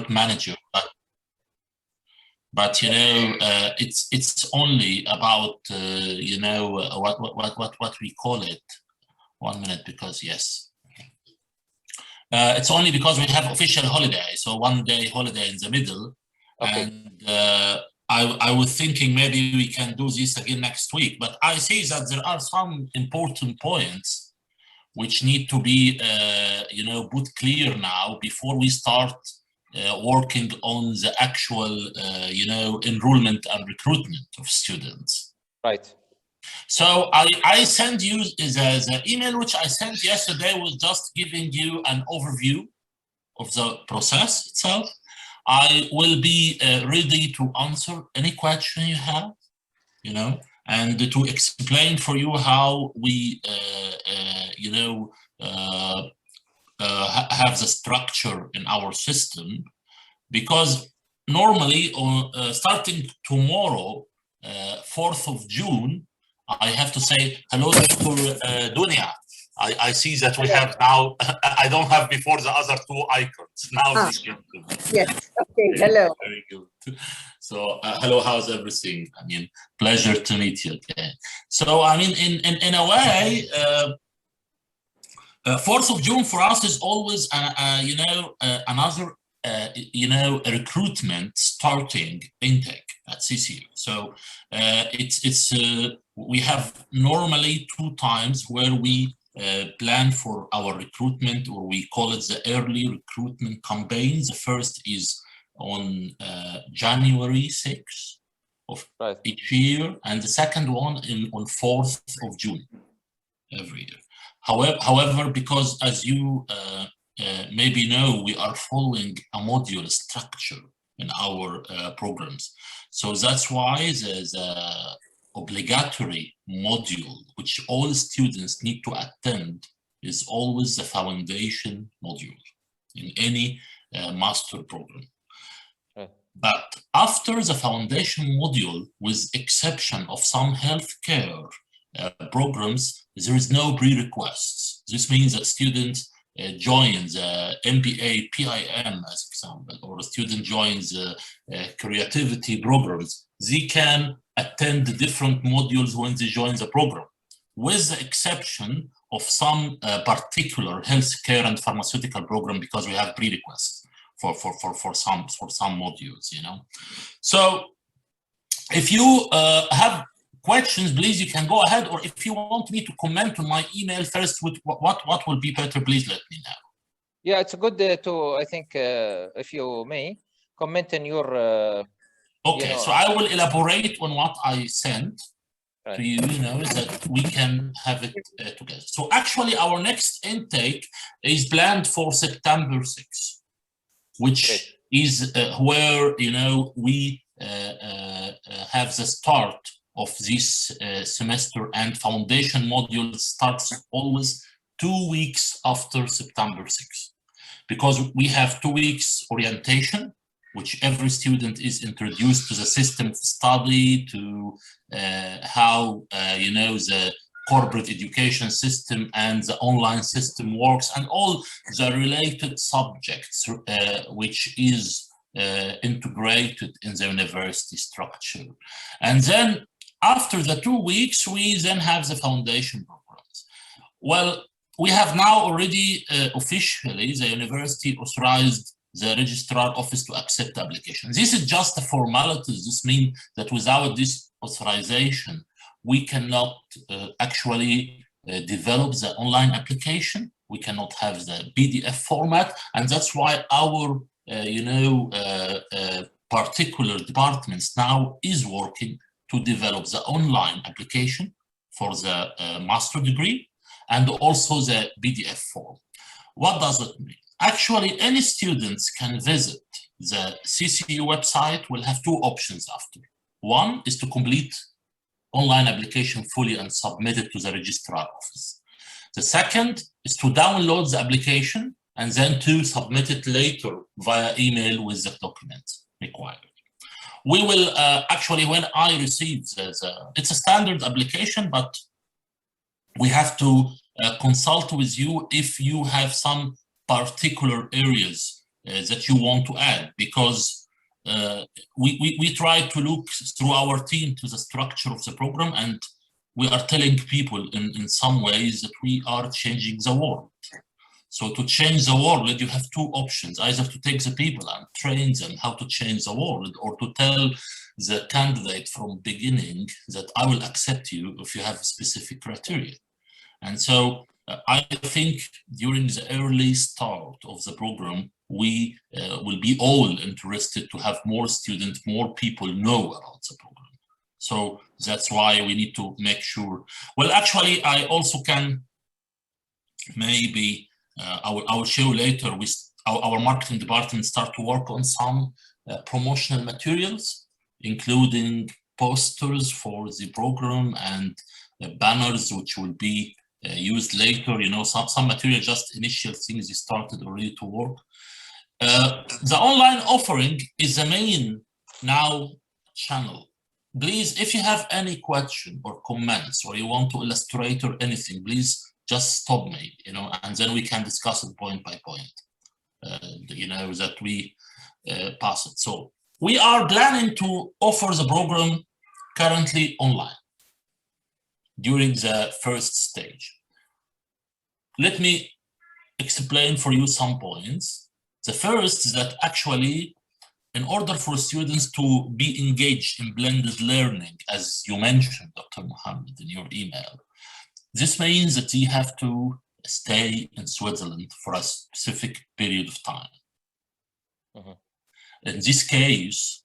network manager, but you know, it's only about you know, what we call it. 1 minute, because yes, it's only because we have official holiday, so 1 day holiday in the middle. Okay. And I was thinking maybe we can do this again next week, but I see that there are some important points which need to be you know, put clear now before we start working on the actual you know, enrollment and recruitment of students. Right. So I send you the email which I sent yesterday was just giving you an overview of the process itself. I will be ready to answer any question you have, you know, and to explain for you how we, you know, have the structure in our system. Because normally, starting tomorrow, 4th of June, I have to say hello to Dunia. I see that we have now, I don't have before the other two icons. Now yes, okay, hello. Very good. So hello, how's everything? I mean, pleasure to meet you. Okay. So I mean, in a way, 4th of June for us is always, you know, another, you know, recruitment starting intake at CCU. So we have normally 2 times where we plan for our recruitment, or we call it the early recruitment campaign. The first is on January 6th of each year, and the second one on 4th of June every year. However, because as you maybe know, we are following a module structure in our programs. So that's why the obligatory module which all students need to attend is always the foundation module in any master program. But after the foundation module, with exception of some healthcare programs, there is no prerequisites. This means that students joins MBA PIM, as example, or a student joins creativity programs, they can attend the different modules when they join the program, with the exception of some particular healthcare and pharmaceutical program, because we have prerequisites for some modules, you know. So if you have questions, please, you can go ahead, or if you want me to comment on my email first with what will be better, please let me know. Yeah, it's good to, I think, if you may, comment on your... okay, you know, so I will elaborate on what I sent to you, you know, that we can have it together. So actually, our next intake is planned for September 6th, which is where, you know, we have the start of this semester, and foundation module starts always 2 weeks after September 6th, because we have 2 weeks orientation, which every student is introduced to the system of study, to how, you know, the corporate education system and the online system works, and all the related subjects, which is integrated in the university structure. And then after the 2 weeks, we then have the foundation programs. Well, we have now already officially, the university authorized the registrar office to accept the application. This is just a formality. This means that without this authorization, we cannot actually develop the online application. We cannot have the PDF format, and that's why our you know, particular departments now is working to develop the online application for the master degree, and also the PDF form. What does it mean? Actually, any students can visit the CCU website. Will have 2 options after. One is to complete online application fully and submit it to the registrar office. The second is to download the application and then to submit it later via email with the documents required. We will actually, when I receive it's a standard application, but we have to consult with you if you have some particular areas that you want to add, because we try to look through our team to the structure of the program, and we are telling people in some ways that we are changing the world. So to change the world, you have two options: either to take the people and train them how to change the world, or to tell the candidate from beginning that I will accept you if you have specific criteria. And so I think during the early start of the program, we will be all interested to have more students, more people know about the program. So that's why we need to make sure. Well, actually, I also can maybe, I will show later, our marketing department start to work on some promotional materials, including posters for the program and banners which will be used later. You know, some material, just initial things started already to work. The online offering is the main now channel. Please, if you have any question or comments, or you want to illustrate or anything, please just stop me, you know, and then we can discuss it point by point, you know, that we pass it. So we are planning to offer the program currently online during the first stage. Let me explain for you some points. The first is that actually, in order for students to be engaged in blended learning, as you mentioned, Dr. Mohammed, in your email, this means that they have to stay in Switzerland for a specific period of time. In this case,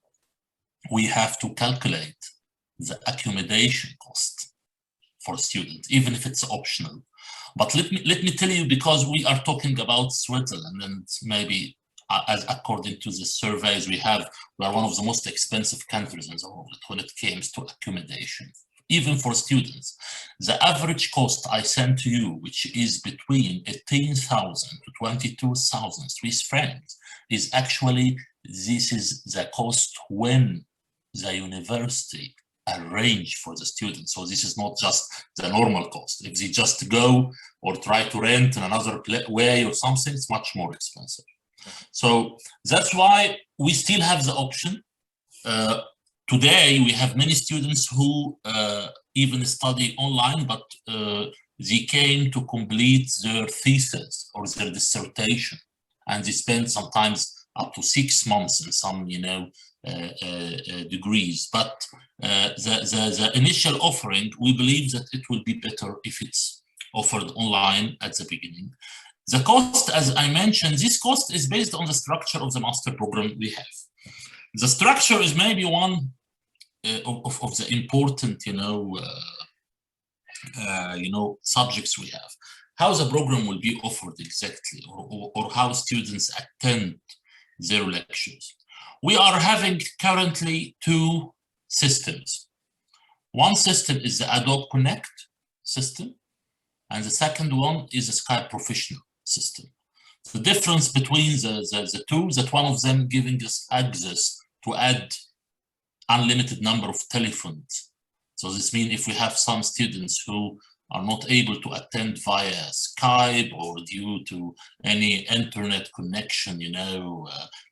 we have to calculate the accommodation cost for students, even if it's optional. But let me tell you, because we are talking about Switzerland, and maybe as according to the surveys we have, we are one of the most expensive countries in the world when it comes to accommodation, even for students. The average cost I sent to you, which is between 18,000 to 22,000 Swiss francs, is actually, this is the cost when the university arrange for the students. So this is not just the normal cost. If they just go or try to rent in another way or something, it's much more expensive. So that's why we still have the option. Today, we have many students who even study online, but they came to complete their thesis or their dissertation, and they spend sometimes up to 6 months in some, you know, degrees. But the initial offering, we believe that it will be better if it's offered online at the beginning. The cost, as I mentioned, this cost is based on the structure of the master program we have. The structure is maybe one of the important, subjects we have. How the program will be offered exactly, or how students attend their lectures. We are having currently 2 systems. One system is the Adobe Connect system, and the second one is the Skype Professional system. The difference between the two is that one of them giving us access to add unlimited number of telephones. So this means if we have some students who are not able to attend via Skype or due to any internet connection,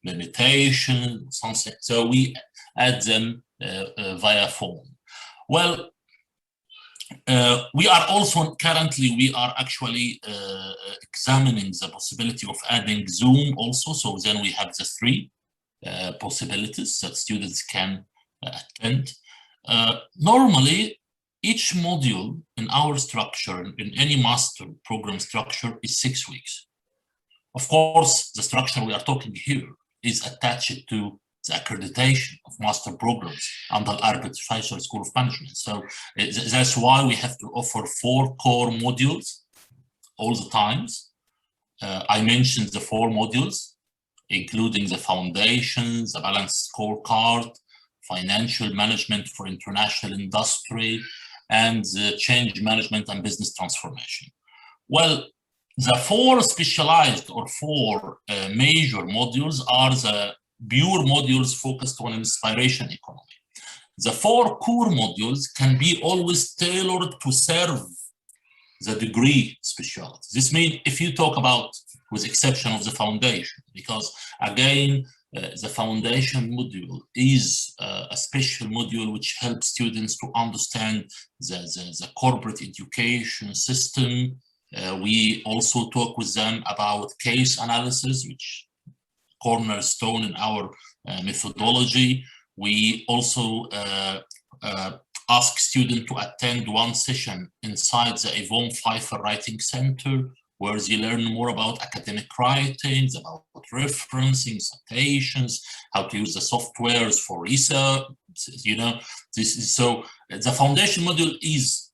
limitation, something, so we add them via phone. Well, we are also currently, we are actually examining the possibility of adding Zoom also. So then we have the 3 possibilities that students can attend. Normally, each module in our structure, in any master program structure, is 6 weeks. Of course, the structure we are talking here is attached to the accreditation of master programs under Arbeit Schweizer School of Management. So that's why we have to offer 4 core modules all the times. I mentioned the 4 modules, including the foundations, the balanced scorecard, financial management for international industry, and the change management and business transformation. Well, the 4 specialized or 4 major modules are the pure modules focused on inspiration economy. The 4 core modules can be always tailored to serve the degree specialty. This means if you talk about with exception of the foundation, because again, the foundation module is a special module which helps students to understand the corporate education system. We also talk with them about case analysis, which cornerstone in our methodology. We also ask students to attend one session inside the Yvonne Pfeiffer Writing Center, where they learn more about academic writings, about referencing, citations, how to use the softwares for research. You know, this is so the foundation module is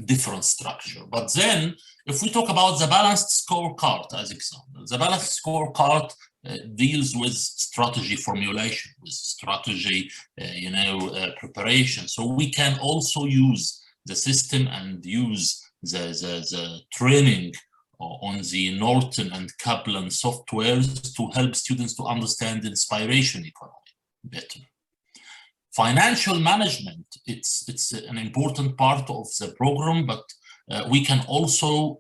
different structure. But then, if we talk about the balanced scorecard as example, the balanced scorecard deals with strategy formulation, with strategy, preparation. So we can also use the system and use the training on the Norton and Kaplan softwares to help students to understand the inspiration economy better. Financial management, it's an important part of the program, but we can also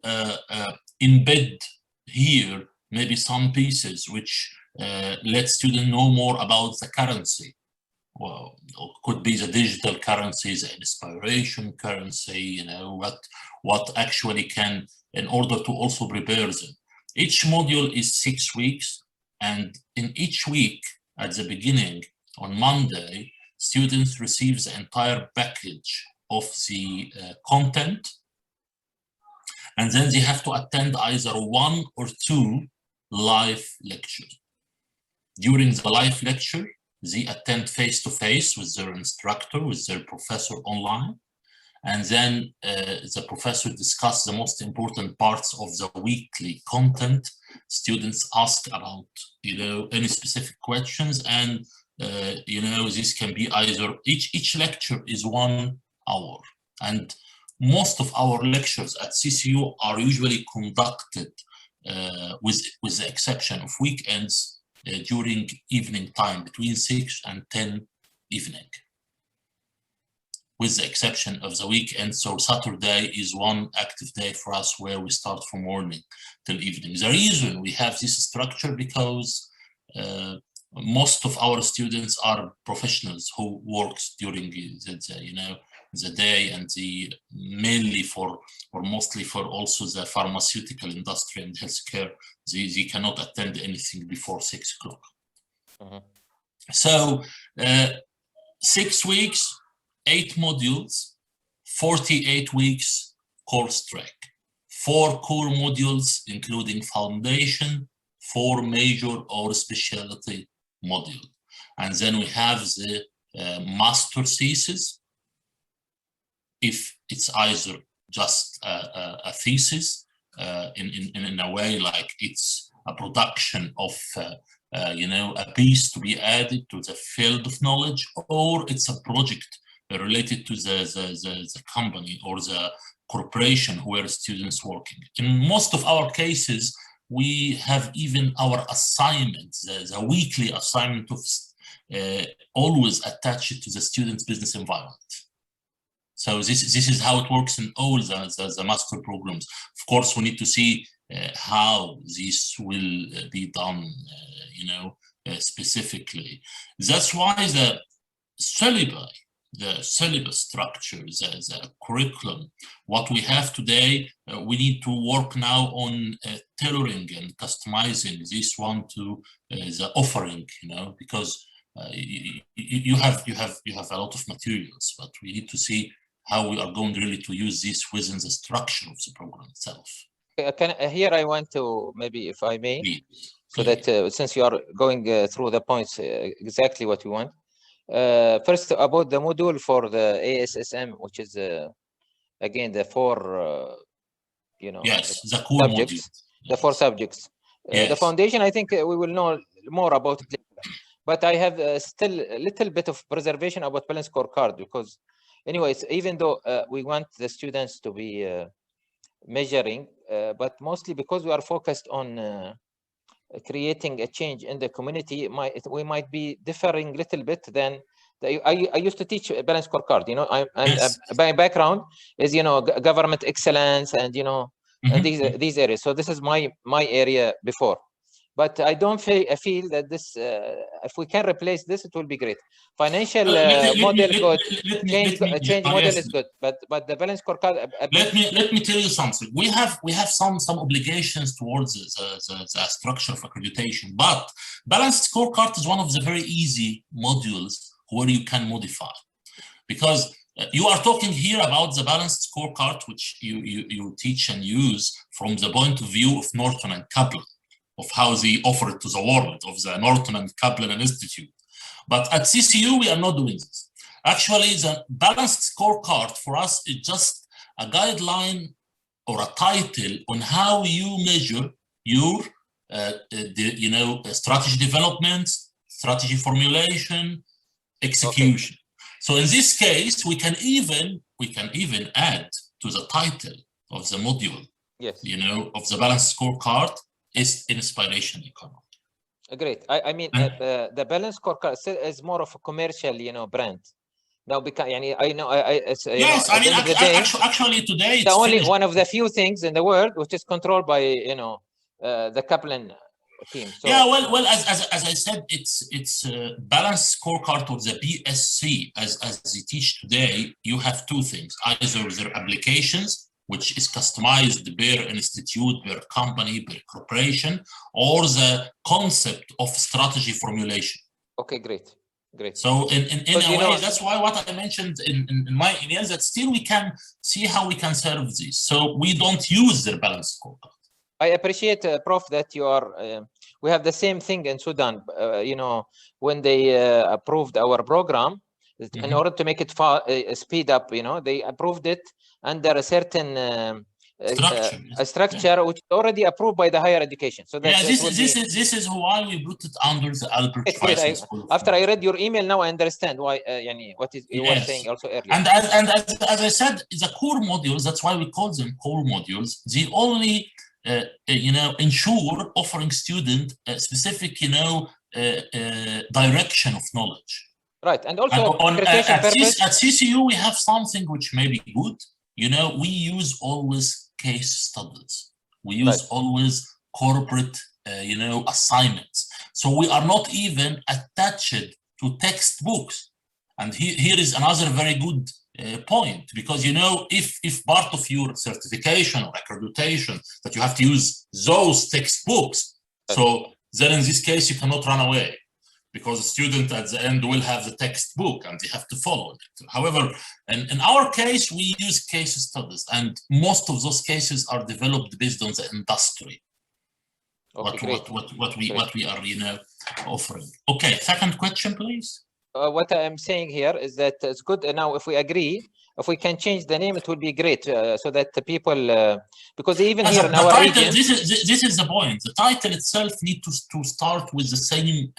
embed here maybe some pieces which let students know more about the currency. Well, it could be the digital currencies, the inspiration currency, what actually can, in order to also prepare them. Each module is 6 weeks, and in each week, at the beginning, on Monday, students receive the entire package of the content, and then they have to attend either 1 or 2 live lectures. During the live lecture, they attend face-to-face with their instructor, with their professor online, and then the professor discusses the most important parts of the weekly content. Students ask about, any specific questions, and this can be either each lecture is 1 hour, and most of our lectures at CCU are usually conducted with the exception of weekends during evening time between 6 and 10 evening, with the exception of the weekend. So Saturday is one active day for us where we start from morning till evening. The reason we have this structure because most of our students are professionals who works during the day, and mainly or mostly for also the pharmaceutical industry and healthcare. They cannot attend anything before 6 o'clock. So 6 weeks, 8 modules, 48 weeks course track, 4 core modules, including foundation, 4 major or specialty module. And then we have the master thesis, if it's either just a thesis in a way like it's a production of a piece to be added to the field of knowledge, or it's a project related to the company or the corporation where students working. In most of our cases, we have even our assignments, the weekly assignment of always attached to the student's business environment. So this is how it works in all the master programs. Of course, we need to see how this will be done, specifically. That's why the syllabus structure, the curriculum, what we have today, we need to work now on tailoring and customizing this one to the offering, because you have a lot of materials, but we need to see how we are going really to use this within the structure of the program itself. Here I want to, maybe if I may, so that since you are going through the points exactly what we want. First, about the module for the ASSM, which is again the 4 yes, the core subjects, module. the 4 subjects. Yes. The foundation, I think we will know more about it later. But I have still a little bit of reservation about balance scorecard, because anyways, even though we want the students to be measuring, but mostly because we are focused on creating a change in the community, we might be differing a little bit than I used to teach balance scorecard. My background is government excellence and these areas. So this is my area before. But I don't feel that this, if we can replace this, it will be great. Financial model good, change model is good, but the balance scorecard. Let me tell you something. We have some obligations towards the structure of accreditation, but balanced scorecard is one of the very easy modules where you can modify, because you are talking here about the balanced scorecard, which you teach and use from the point of view of Norton and Kaplan, of how they offer it to the world, of the Norton and Kaplan Institute. But at CCU, we are not doing this. Actually, the balanced scorecard for us is just a guideline or a title on how you measure your strategy development, strategy formulation, execution. Okay. So in this case, we can even add to the title of the module, yes, of the balanced scorecard, is inspiration economy. Great. I mean, the balance scorecard is more of a commercial, brand. Now, because I know, yes, I mean, actually today it's only one of the few things in the world which is controlled by the Kaplan team. So, yeah, well, as I said, it's balanced scorecard of the BSc as they teach today. You have two things: either their applications, which is customized per institute, per company, per corporation, or the concept of strategy formulation. Okay, great. So in a way, that's why what I mentioned in my emails, that still we can see how we can serve this. So we don't use their balanced scorecard. I appreciate, Prof, that you are, we have the same thing in Sudan. When they approved our program, in order to make it speed up, they approved it under a certain structure which is already approved by the higher education. So that this is why we put it under the Albert Schweitzer School. After I read your email, now I understand why what is you were saying also earlier. And as I said, the core modules, that's why we call them core modules. They only ensure offering student a specific direction of knowledge. Right, and also at CCU we have something which may be good. We use always case studies. We use always corporate, assignments. So we are not even attached to textbooks. And here is another very good point, because if part of your certification or accreditation that you have to use those textbooks, so then in this case you cannot run away, because the student at the end will have the textbook and they have to follow it. However, in our case, we use case studies, and most of those cases are developed based on the industry. Okay, what we are offering. Okay, second question, please. What I'm saying here is that it's good now if we agree. If we can change the name, it would be great, so that the people, because even here in our region, this is the point. The title itself needs to start with the same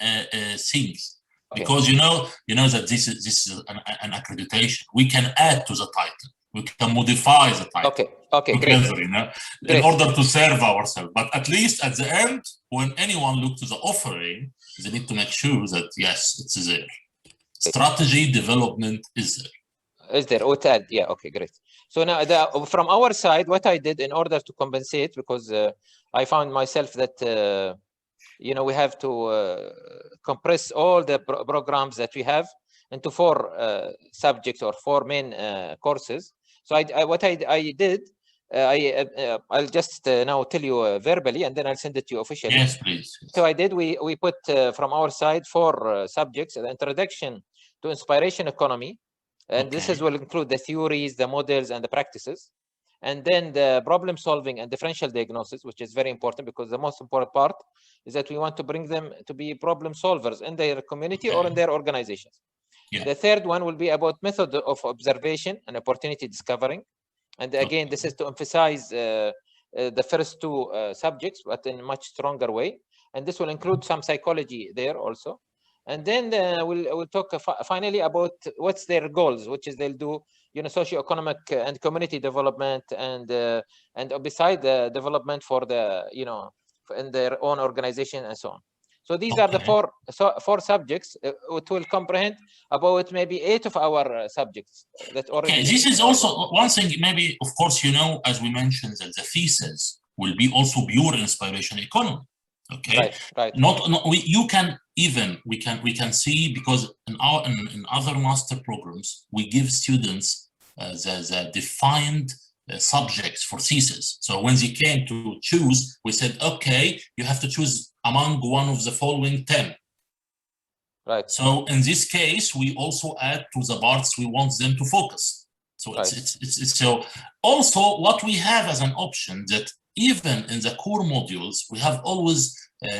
things, because you know that this is an accreditation. We can add to the title. We can modify the title. Okay, together, great. In order to serve ourselves. But at least at the end, when anyone looks to the offering, they need to make sure that yes, it's there. Strategy development is there. Is there? Yeah, okay, great. So now from our side, what I did in order to compensate, because I found myself that we have to compress all the programs that we have into 4 subjects or 4 main courses. So what I did, I'll just now tell you verbally, and then I'll send it to you officially. Yes, please. So I did. We put from our side 4 subjects: the introduction to inspiration economy. And this will include the theories, the models, and the practices. And then the problem solving and differential diagnosis, which is very important, because the most important part is that we want to bring them to be problem solvers in their community or in their organizations. Yeah. The third one will be about method of observation and opportunity discovering. And again, this is to emphasize the first 2 subjects, but in a much stronger way. And this will include some psychology there also. And then we'll talk finally about what's their goals, which is they'll do, socio-economic and community development, and beside the development for the, in their own organization and so on. So these are the four subjects. It will comprehend about maybe 8 of our subjects that already. Okay, this is also one thing. Maybe, of course, you know, as we mentioned, that the thesis will be also pure inspiration economy. Okay, right. You can even we can see, because in other master programs we give students the defined subjects for thesis. So when they came to choose, we said, okay, you have to choose among one of the following 10. Right. So in this case, we also add to the parts we want them to focus. So it's so also what we have as an option, that even in the core modules, we have always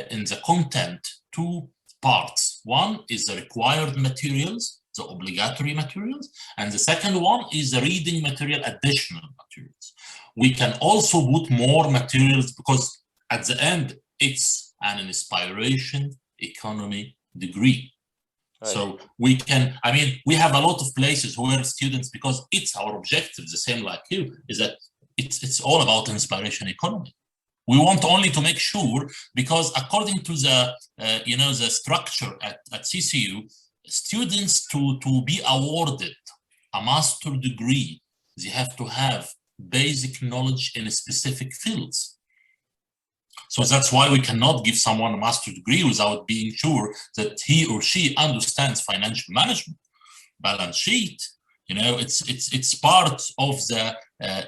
in the content 2 parts. One is the required materials, the obligatory materials, and the second one is the reading material, additional materials. We can also put more materials, because at the end, it's an inspiration economy degree. Right. So we can, I mean, we have a lot of places where students, because it's our objective, the same like you, is that it's all about inspiration economy. We want only to make sure, because according to the, you know, the structure at CCU, students to be awarded a master degree, they have to have basic knowledge in specific fields. So that's why we cannot give someone a master's degree without being sure that he or she understands financial management, balance sheet. You know, it's part of the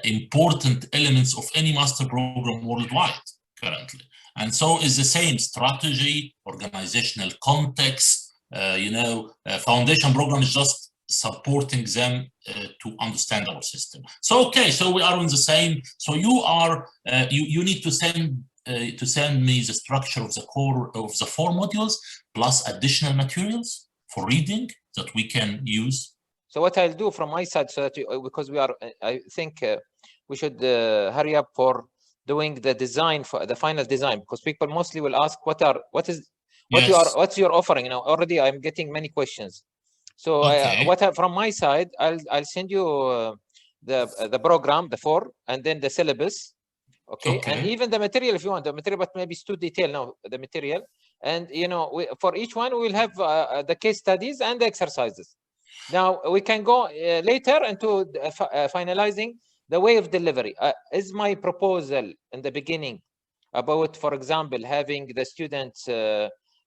important elements of any master program worldwide currently. And so is the same strategy, organizational context. You know, foundation program is just supporting them to understand our system. So okay, so we are on the same. So you are you need to send me the structure of the core of the 4 modules plus additional materials for reading that we can use. So what I'll do from my side, so that because we are, I think we should hurry up for doing the design, for the final design, because people mostly will ask what's your offering. You know, already I'm getting many questions. So from my side, I'll send you the program, the 4, and then the syllabus. Okay, and even the material, if you want the material, but maybe it's too detailed now, the material. And you know, for each one we will have the case studies and the exercises. Now we can go later into finalizing the way of delivery. Is my proposal in the beginning about, for example, having the students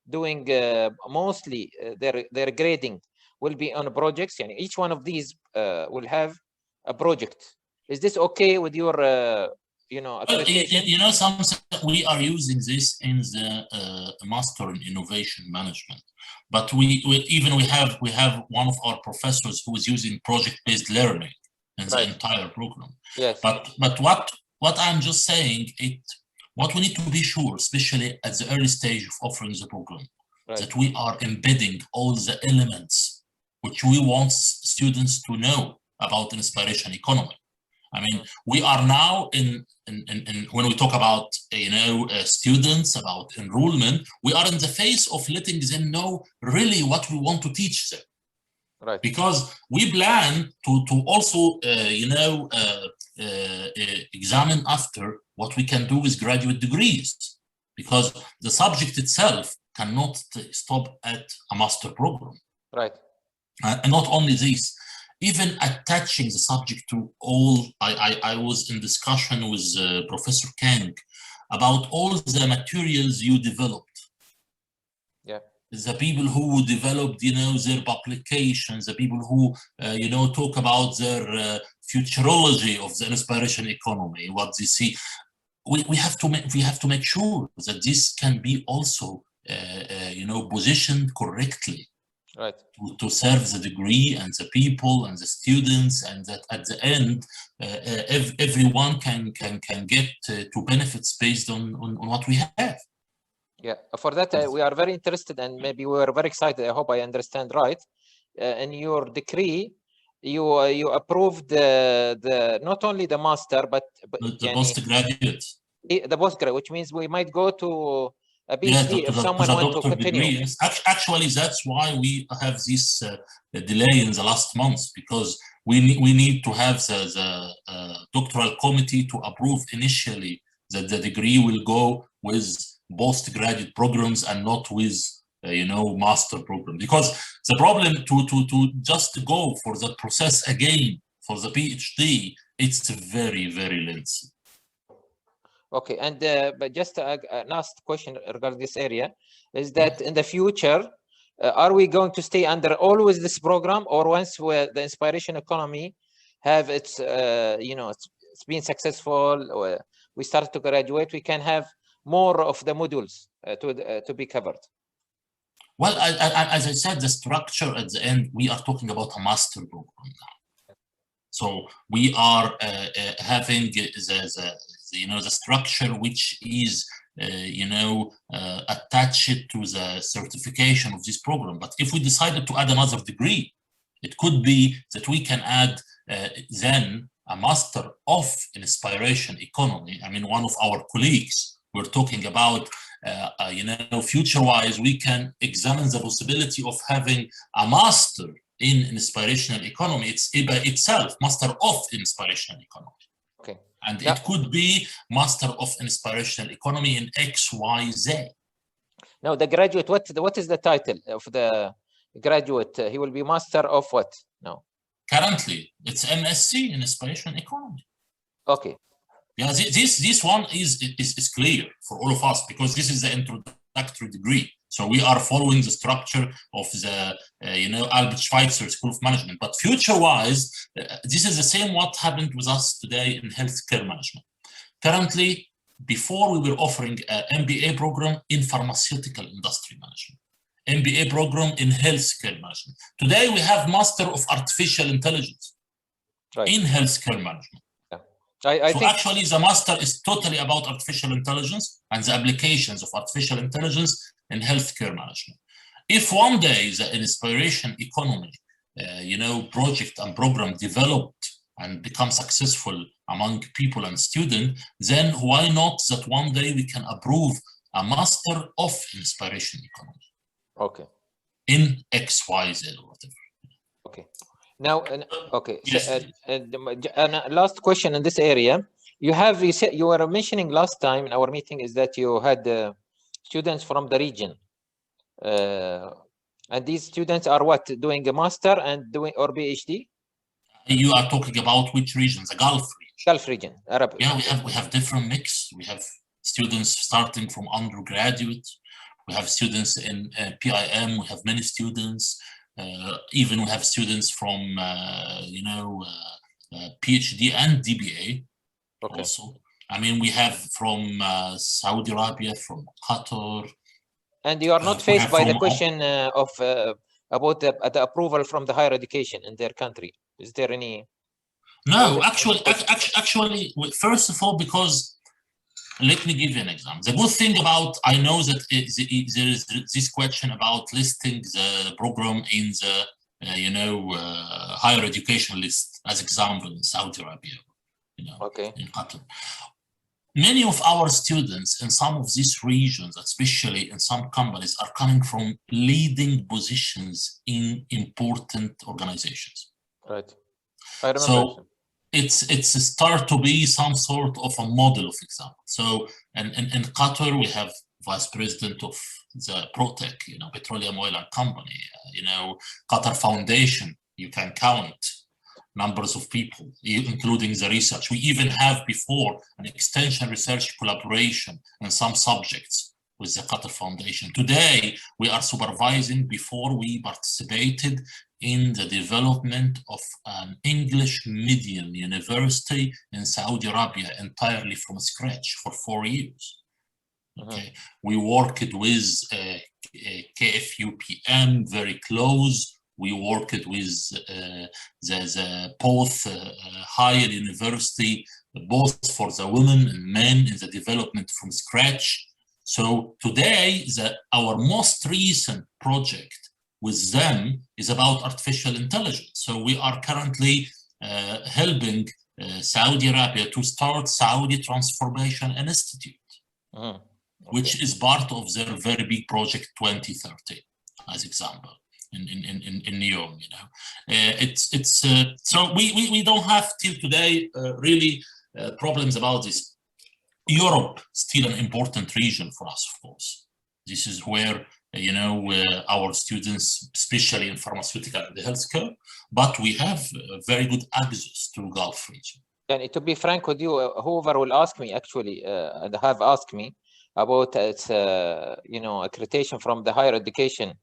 doing mostly their grading will be on projects, and each one of these will have a project. Is this okay with your you know, appreciation? You know, we are using this in the master in innovation management, but we have one of our professors who is using project-based learning in the entire program. Yes. But what I'm just saying, what we need to be sure, especially at the early stage of offering the program, that we are embedding all the elements which we want students to know about inspiration economy. I mean, we are now in when we talk about, you know, students, about enrollment, we are in the phase of letting them know really what we want to teach them. Right. Because we plan to also, you know, examine after what we can do with graduate degrees, because the subject itself cannot stop at a master program. Right. And not only this, even attaching the subject to all, I was in discussion with Professor Kang about all the materials you developed. Yeah. The people who developed, you know, their publications, the people who, you know, talk about their futurology of the inspiration economy, what they see. We have to make sure that this can be also, you know, positioned correctly. Right. To serve the degree and the people and the students, and that at the end everyone can get to benefits based on what we have. Yeah, for that we are very interested, and maybe we are very excited. I hope I understand right. In your decree, you approved the not only the master but the postgraduate. The postgraduate, which means we might go to a PhD if someone wants to continue. Degree, yes. Actually, that's why we have this delay in the last month, because we need to have the doctoral committee to approve initially that the degree will go with postgraduate programs and not with master program, because the problem to just go for the process again for the PhD, it's very, very lengthy. Okay, and but just a last question regarding this area is that in the future, are we going to stay under always this program, or once the inspiration economy have its it's been successful, or we start to graduate, we can have more of the modules to be covered? Well, as I said, the structure at the end, we are talking about a master program now. So we are having the structure which is attached to the certification of this program. But if we decided to add another degree, it could be that we can add then a master of inspiration economy. I mean, one of our colleagues were talking about future-wise, we can examine the possibility of having a master in inspirational economy. It's IBA itself, master of inspirational economy. Okay. And it could be master of inspirational economy in XYZ. Now, the graduate, what is the title of the graduate? He will be master of what? No. Currently, it's MSc in inspirational economy. Okay. Yeah, this one is clear for all of us, because this is the introductory degree. So we are following the structure of the Albert Schweitzer School of Management. But future-wise, this is the same what happened with us today in healthcare management. Currently, before we were offering an MBA program in pharmaceutical industry management, MBA program in healthcare management. Today we have Master of Artificial Intelligence in healthcare management. So actually the master is totally about artificial intelligence and the applications of artificial intelligence in healthcare management. If one day the inspiration economy, project and program developed and become successful among people and students, then why not that one day we can approve a master of inspiration economy? Okay. In XYZ or whatever. Okay. Now, okay. Yes. So, last question in this area. You said you were mentioning last time in our meeting is that you had students from the region, and these students are what, doing a master and doing or PhD? You are talking about which region? The Gulf region. Gulf region, Arab. Yeah, we have different mix. We have students starting from undergraduate. We have students in PIM. We have many students. Even we have students from PhD and DBA. Okay. Also. I mean, we have from Saudi Arabia, from Qatar. And you are not faced by the question of about the approval from the higher education in their country. Is there any? No, actually, first of all, because let me give you an example. The good thing about, I know that there is this question about listing the program in the higher education list, as example in Saudi Arabia, okay, in Qatar. Many of our students in some of these regions, especially in some companies, are coming from leading positions in important organizations. Right. I remember. So it's start to be some sort of a model of example. So in Qatar, we have vice president of the Protec, petroleum oil and company, Qatar Foundation. You can count numbers of people, including the research. We even have before an extension research collaboration on some subjects with the Qatar Foundation. Today, we are supervising, before we participated in the development of an English medium university in Saudi Arabia entirely from scratch for 4 years. Okay, we worked with KFUPM very close. We worked with the both higher university, both for the women and men in the development from scratch. So today, our most recent project with them is about artificial intelligence. So we are currently helping Saudi Arabia to start Saudi Transformation Institute, okay, which is part of their very big project 2030, as example. In NEOM, so we don't have till today really problems about this. Europe still an important region for us, of course. This is where, you know, our students, especially in pharmaceutical and healthcare, but we have very good access to Gulf region. And to be frank with you, whoever will ask me actually, and have asked me about its, you know, accreditation from the higher education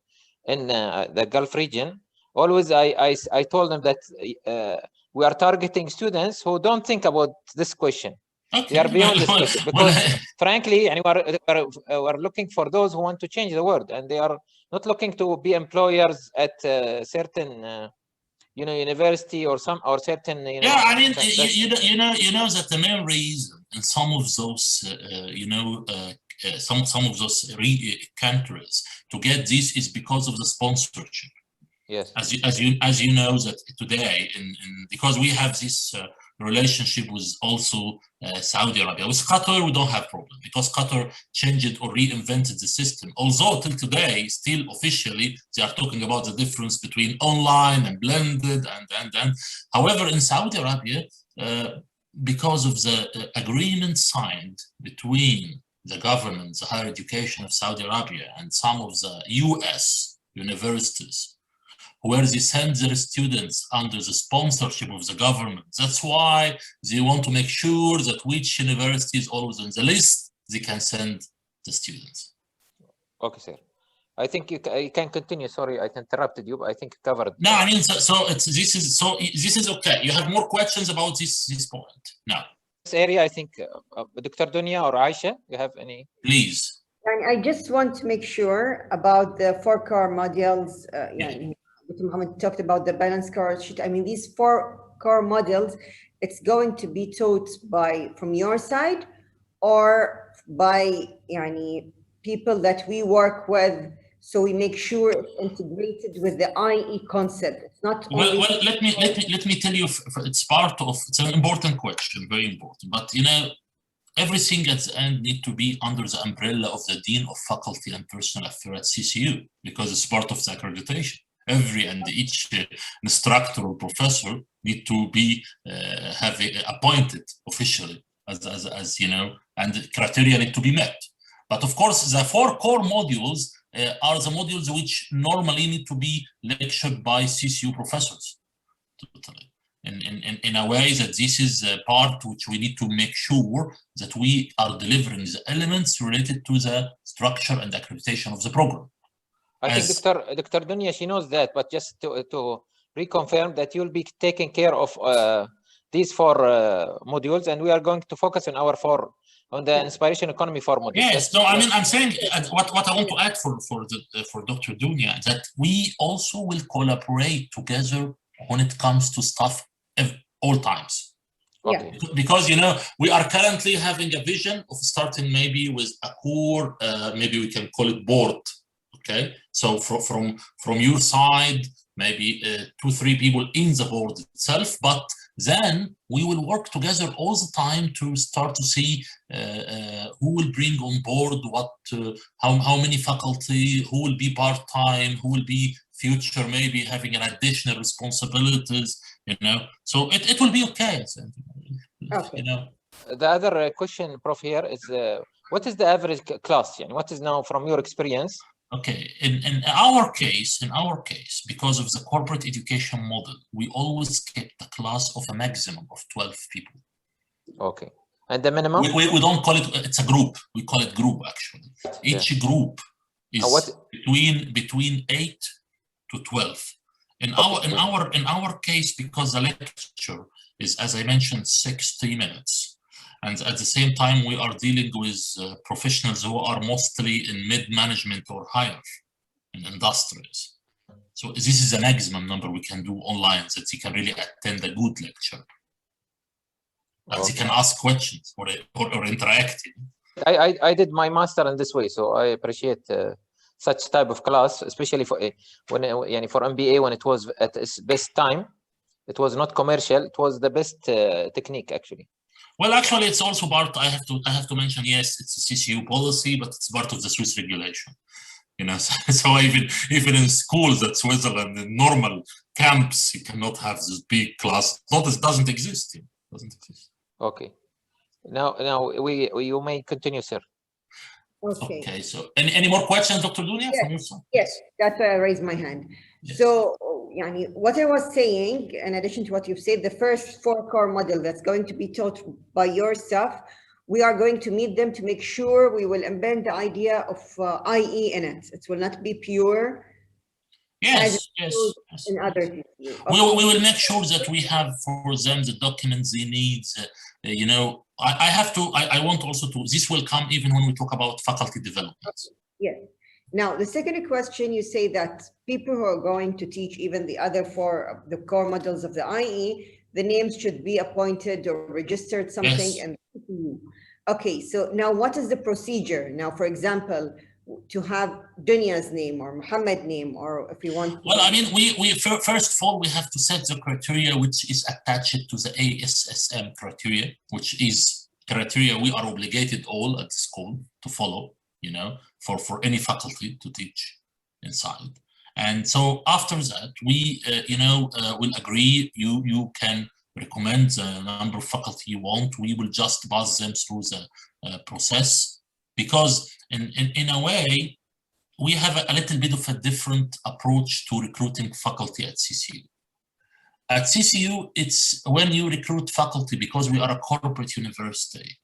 in the Gulf region, always I told them that we are targeting students who don't think about this question. Okay. They are beyond this question because, frankly, and we're looking for those who want to change the world, and they are not looking to be employers at certain, you know, university or certain, you know. Yeah, I mean, you know that the main reason in some of those, you know, some of those countries to get this is because of the sponsorship. Yes. As you know that today, because we have this relationship with also Saudi Arabia. With Qatar, we don't have problem because Qatar changed or reinvented the system. Although till today, still officially, they are talking about the difference between online and blended and. However, in Saudi Arabia, because of the agreement signed between the government, the higher education of Saudi Arabia, and some of the US universities, where they send their students under the sponsorship of the government. That's why they want to make sure that which university is always on the list, they can send the students. Okay, sir. I think you can continue. Sorry, I interrupted you, but I think you covered. No, I mean, this is okay. You have more questions about this point now. This area, I think, Dr. Dunya or Aisha, you have any? Please. And I just want to make sure about the 4 core modules. Mohammed talked about the balance core sheet. I mean, these 4 core modules, it's going to be taught from your side or by people that we work with, so we make sure it's integrated with the IE concept. It's not only. Well, let me tell you, it's an important question, very important. But you know, everything at the end needs to be under the umbrella of the Dean of Faculty and Personal Affairs at CCU, because it's part of the accreditation. Each instructor or professor need to be appointed officially as you know, and the criteria need to be met. But of course, the 4 core modules are the modules which normally need to be lectured by CCU professors. Totally. In a way that this is a part which we need to make sure that we are delivering the elements related to the structure and accreditation of the program. I think Dr. Dunya, she knows that, but just to reconfirm that you'll be taking care of these 4 modules, and we are going to focus on our 4, on the inspiration economy 4 modules. Yes, no, I mean, I'm saying what I want to add for Dr. Dunya, that we also will collaborate together when it comes to stuff all times. Okay. Because, you know, we are currently having a vision of starting maybe with a core, maybe we can call it board. Okay, so from your side, maybe 2-3 people in the board itself, but then we will work together all the time to start to see who will bring on board what, how many faculty, who will be part-time, who will be future, maybe having an additional responsibilities, you know. So it will be okay. Okay. You know. The other question, Prof, here is what is the average class? What is now from your experience? Okay, in our case, because of the corporate education model, we always kept a class of a maximum of 12 people. Okay, and the minimum? We don't call it, it's a group. We call it group, actually. Each group is between 8 to 12. In our case, because the lecture is, as I mentioned, 60 minutes. And at the same time, we are dealing with professionals who are mostly in mid-management or higher in industries. So this is the maximum number we can do online, that they can really attend a good lecture. And they can ask questions or interact. I did my master in this way, so I appreciate such type of class, especially for for MBA, when it was at its best time. It was not commercial. It was the best technique, actually. Well, actually, it's also part. I have to mention. Yes, it's a CCU policy, but it's part of the Swiss regulation. You know, so even in schools at Switzerland, in normal camps, you cannot have this big class. It doesn't exist. It doesn't exist. Okay. Now, you may continue, sir. Okay. So any more questions, Dr. Dunia? Yes. From your side? Yes, that's why I raised my hand. Yes. So, what I was saying, in addition to what you've said, the first 4 core model that's going to be taught by your staff, we are going to meet them to make sure we will embed the idea of IE in it. It will not be pure. Yes. In other okay. We will make sure that we have for them the documents they need. You know, I want also to, this will come even when we talk about faculty development. Yes. Now, the second question, you say that people who are going to teach even the other 4, the core models of the IE, the names should be appointed or registered something. Yes. And okay, so now what is the procedure? Now, for example, to have Dunia's name or Muhammad's name, or if you want. Well, I mean, we first of all, we have to set the criteria which is attached to the ASSM criteria, which is criteria we are obligated all at the school to follow, you know, for any faculty to teach inside. And so after that, we, will agree, you can recommend the number of faculty you want. We will just pass them through the process, because in a way, we have a little bit of a different approach to recruiting faculty at CCU. At CCU, it's when you recruit faculty, because we are a corporate university,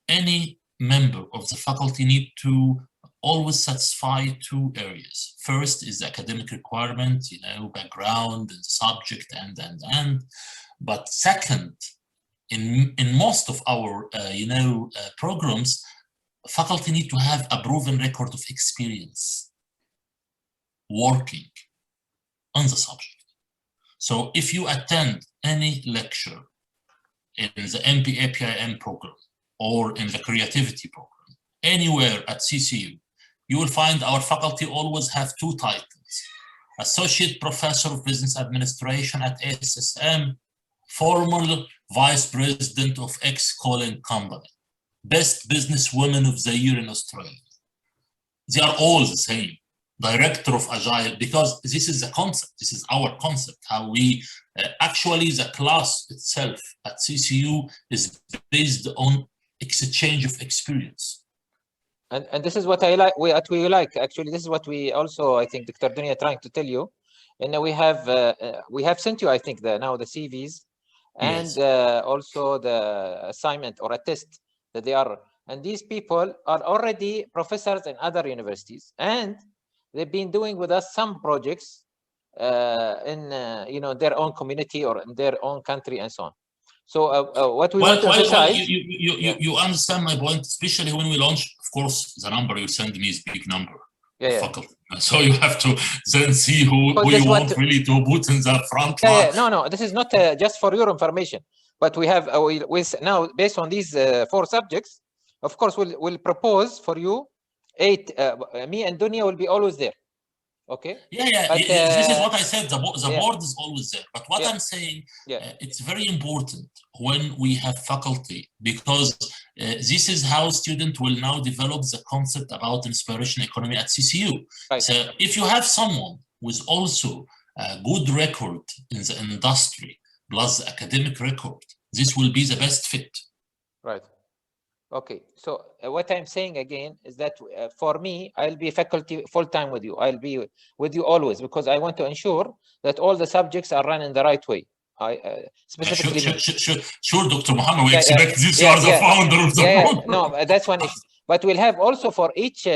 any member of the faculty need to always satisfy 2 areas. First is the academic requirement, you know, background and subject and. But second, in most of our, programs, faculty need to have a proven record of experience working on the subject. So if you attend any lecture in the MPAPIM program or in the creativity program, anywhere at CCU, you will find our faculty always have 2 titles: Associate Professor of Business Administration at ASSM, former Vice President of X Calling Company, Best Businesswoman of the Year in Australia. They are all the same. Director of Agile, because this is the concept. This is our concept, how we actually, the class itself at CCU is based on exchange of experience. And this is what I like. What we like, actually, this is what we also, I think, Dr. Dunia trying to tell you. And we have sent you, I think, now the CVs and Yes. Also the assignment or a test that they are. And these people are already professors in other universities, and they've been doing with us some projects in their own community or in their own country and so on. So what we want to emphasize, you understand my point, especially when we launch. Of course, the number you send me is big number. Faculty. So you have to then see who you want really to put in the front line. No, this is not just for your information, but we have now based on these 4 subjects. Of course, we'll propose for you 8. Me and Dunia will be always there. Okay. But, this is what I said. The board is always there. But what I'm saying, it's very important when we have faculty, because this is how students will now develop the concept about inspiration economy at CCU. Right. So if you have someone with also a good record in the industry plus the academic record, this will be the best fit. Right. Okay, so what I'm saying again is that for me, I'll be faculty full-time with you. I'll be with you always, because I want to ensure that all the subjects are run in the right way. I specifically sure, Dr. Muhammad, we expect this. You are the founder of the program. No, that's one issue. But we'll have also for each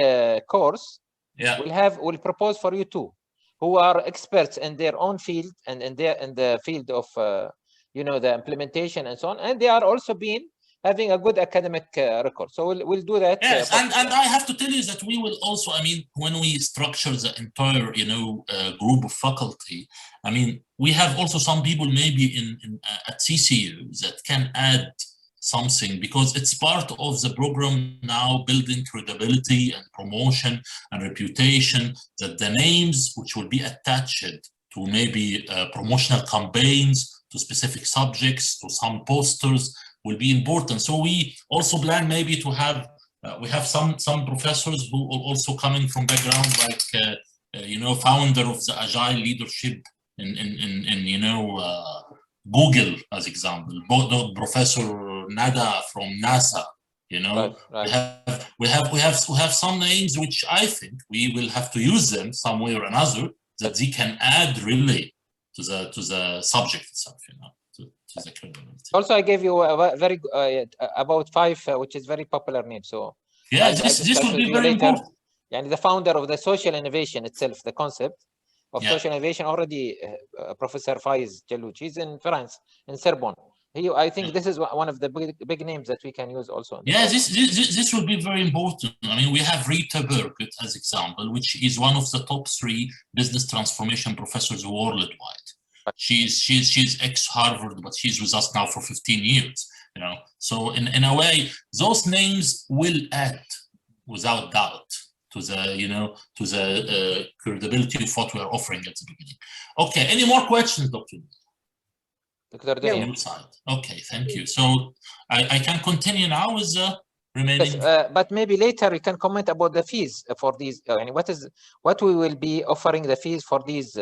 course, we'll propose for you 2 who are experts in their own field and in the field of the implementation and so on, and they are also having a good academic record. So we'll do that. Yes, and I have to tell you that we will also, when we structure the entire, group of faculty, we have also some people maybe at CCU that can add something, because it's part of the program now, building credibility and promotion and reputation, that the names which will be attached to maybe promotional campaigns, to specific subjects, to some posters, will be important. So we also plan maybe to have, we have some professors who are also coming from background like, founder of the Agile leadership in Google, as example, Professor Nada from NASA. You know, right. we have some names which I think we will have to use them some way or another, that they can add really to the subject itself. You know, to the credibility. Also, I gave you a very about 5, which is very popular name. So yeah, this will be very important. And the founder of the social innovation itself, the concept of social innovation, already Professor Faiz Jalouch. He's in France, in Sorbonne. I think this is one of the big names that we can use also. Yeah, this will be very important. I mean, we have Rita Burkett as example, which is one of the top 3 business transformation professors worldwide. She's ex-Harvard, but she's with us now for 15 years. You know, so in a way, those names will add, without doubt, to the credibility of what we are offering at the beginning. Okay, any more questions, Dr. Okay, thank you. So I can continue now with the remaining. Yes, but maybe later we can comment about the fees for these. What we will be offering the fees for these,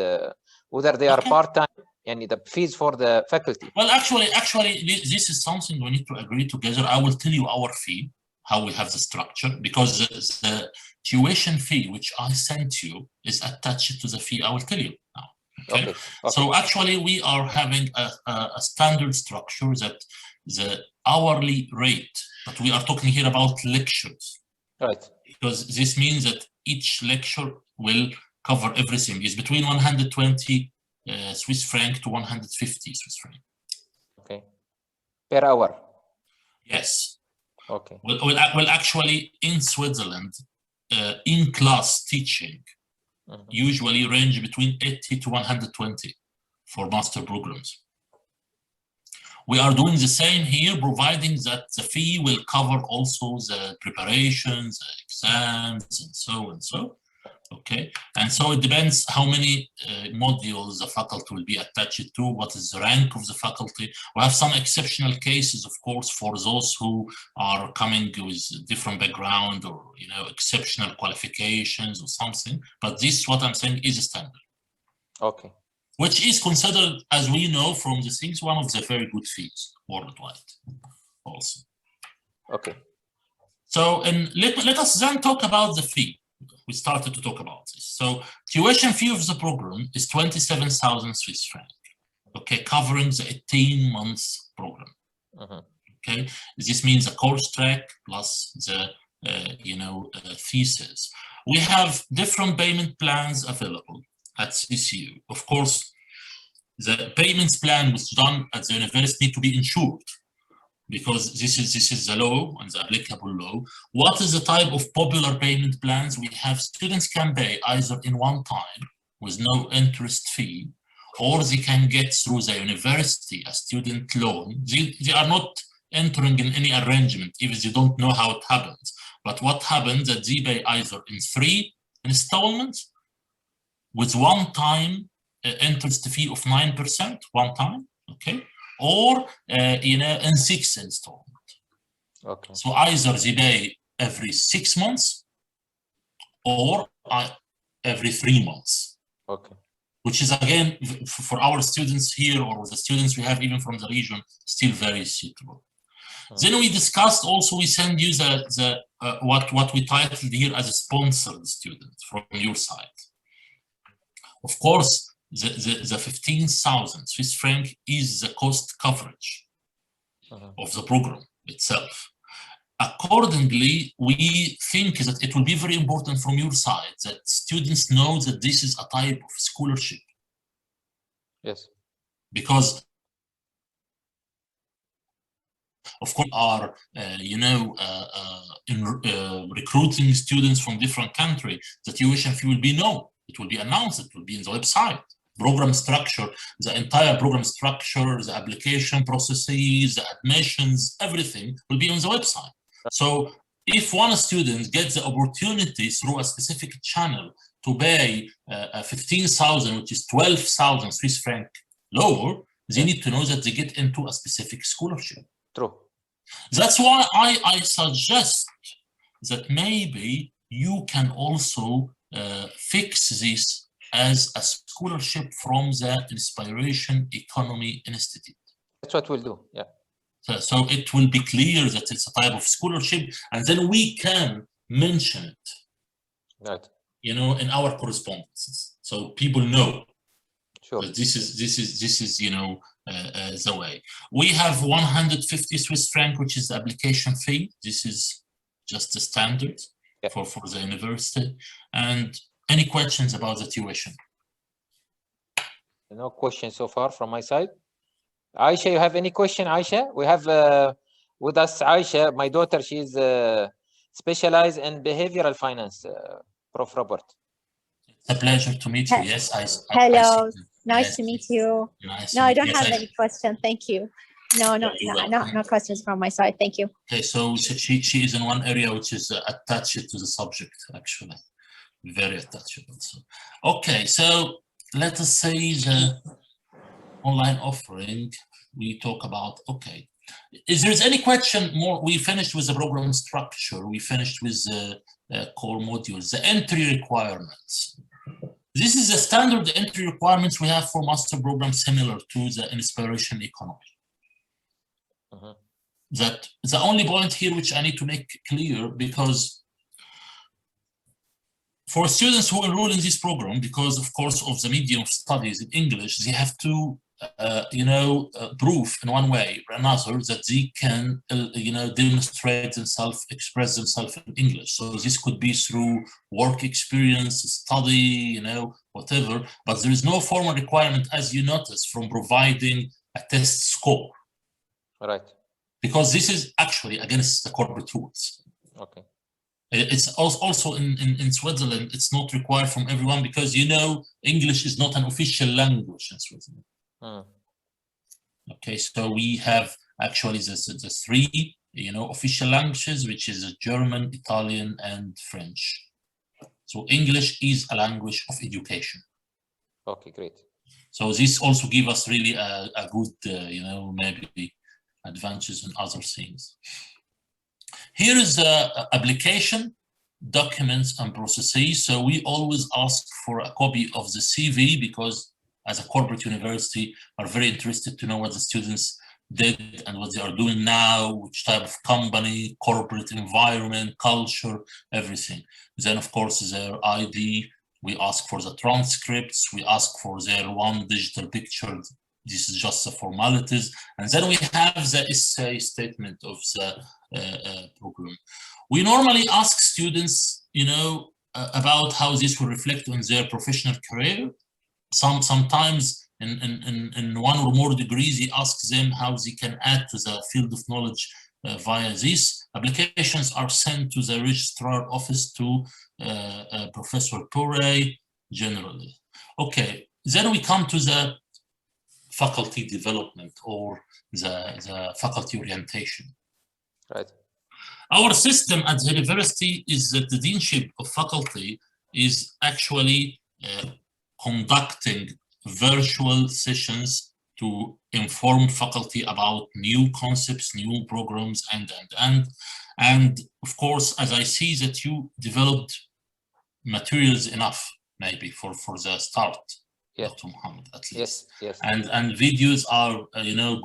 whether they are part-time, and the fees for the faculty. Well, actually, this is something we need to agree together. I will tell you our fee, how we have the structure, because the tuition fee which I sent you is attached to the fee I will tell you now. Okay. So actually, we are having a standard structure that the hourly rate, but we are talking here about lectures. Right. Because this means that each lecture will cover everything. Is between 120 Swiss franc to 150 Swiss franc. Okay. Per hour. Yes. Okay. Well, actually, in Switzerland, in-class teaching usually range between 80 to 120 for master programs. We are doing the same here, providing that the fee will cover also the preparations, the exams, and so and so. Okay, and so it depends how many modules the faculty will be attached to, what is the rank of the faculty. We have some exceptional cases, of course, for those who are coming with different background or, you know, exceptional qualifications or something. But this, what I'm saying, is a standard. Okay. Which is considered, as we know from the things, one of the very good fees worldwide also. Okay. So, and let us then talk about the fee. We started to talk about this. So tuition fee of the program is 27,000 Swiss francs. Okay, covering the 18 months program. Okay, this means a course track plus the thesis. We have different payment plans available at CCU. Of course, the payments plan was done at the university to be insured, because this is the law and the applicable law. What is the type of popular payment plans? We have students can pay either in one time with no interest fee, or they can get through the university a student loan. They are not entering in any arrangement, even they don't know how it happens. But what happens that they pay either in 3 installments with one-time interest fee of 9%, one time, okay? Or in 6 installments. Okay. So either they pay every 6 months or every 3 months. Okay. Which is, again, for our students here or the students we have even from the region, still very suitable. Then we discussed also, we send you what we titled here as a sponsored student from your side. Of course, the 15,000 Swiss franc is the cost coverage of the program itself. Accordingly, we think that it will be very important from your side that students know that this is a type of scholarship. Yes. Because, of course, are recruiting students from different countries, the tuition fee will be known. It will be announced. It will be in the website. Program structure, the entire program structure, the application processes, the admissions, everything will be on the website. So if one student gets the opportunity through a specific channel to pay 15,000, which is 12,000 Swiss franc lower, they need to know that they get into a specific scholarship. True. That's why I suggest that maybe you can also fix this as a scholarship from the Inspiration Economy Institute. That's what we'll do, yeah. So it will be clear that it's a type of scholarship, and then we can mention it, right, you know, in our correspondences, so people know. Sure. But this is you know, the way. We have 150 Swiss franc, which is the application fee. This is just the standard, yeah, for the university. And any questions about the tuition? No questions so far from my side. Aisha, you have any question, Aisha? We have with us Aisha, my daughter. She's specialized in behavioral finance, Prof. Robert. It's a pleasure to meet you. Yes, hello. Nice to meet you. Nice. No, I don't have any question. Thank you. No questions from my side. Thank you. Okay, so she is in one area which is attached to the subject, actually, very attached. Also. Okay, so let us say the online offering. We talk about, okay, is there any question more? We finished with the program structure. We finished with the core modules, the entry requirements. This is the standard entry requirements we have for master program, similar to the Inspiration Economy. That the only point here which I need to make clear, because for students who enroll in this program, because of course of the medium of studies in English, they have to prove in one way or another that they can demonstrate themselves, express themselves in English. So this could be through work experience, study, whatever, but there is no formal requirement, as you notice, from providing a test score. Right. Because this is actually against the corporate rules. Okay. It's also in Switzerland, it's not required from everyone, because English is not an official language in Switzerland. Okay, so we have actually the three official languages, which is German, Italian, and French. So English is a language of education. Okay, great. So this also gives us really a good maybe advantages and other things. Here is the application, documents, and processes. So we always ask for a copy of the CV, because as a corporate university, are very interested to know what the students did and what they are doing now, which type of company, corporate environment, culture, everything. Then, of course, their ID. We ask for the transcripts. We ask for their one digital picture. This is just the formalities. And then we have the essay statement of the program. We normally ask students, about how this will reflect on their professional career. Sometimes in one or more degrees, he asks them how they can add to the field of knowledge via this. Applications are sent to the registrar office to Professor Pore generally. Okay, then we come to the faculty development or the faculty orientation. Right. Our system at the university is that the deanship of faculty is actually conducting virtual sessions to inform faculty about new concepts, new programs, and of course, as I see that you developed materials enough, maybe for the start. Yeah. Dr. Mohammed, at least. Yes. And videos are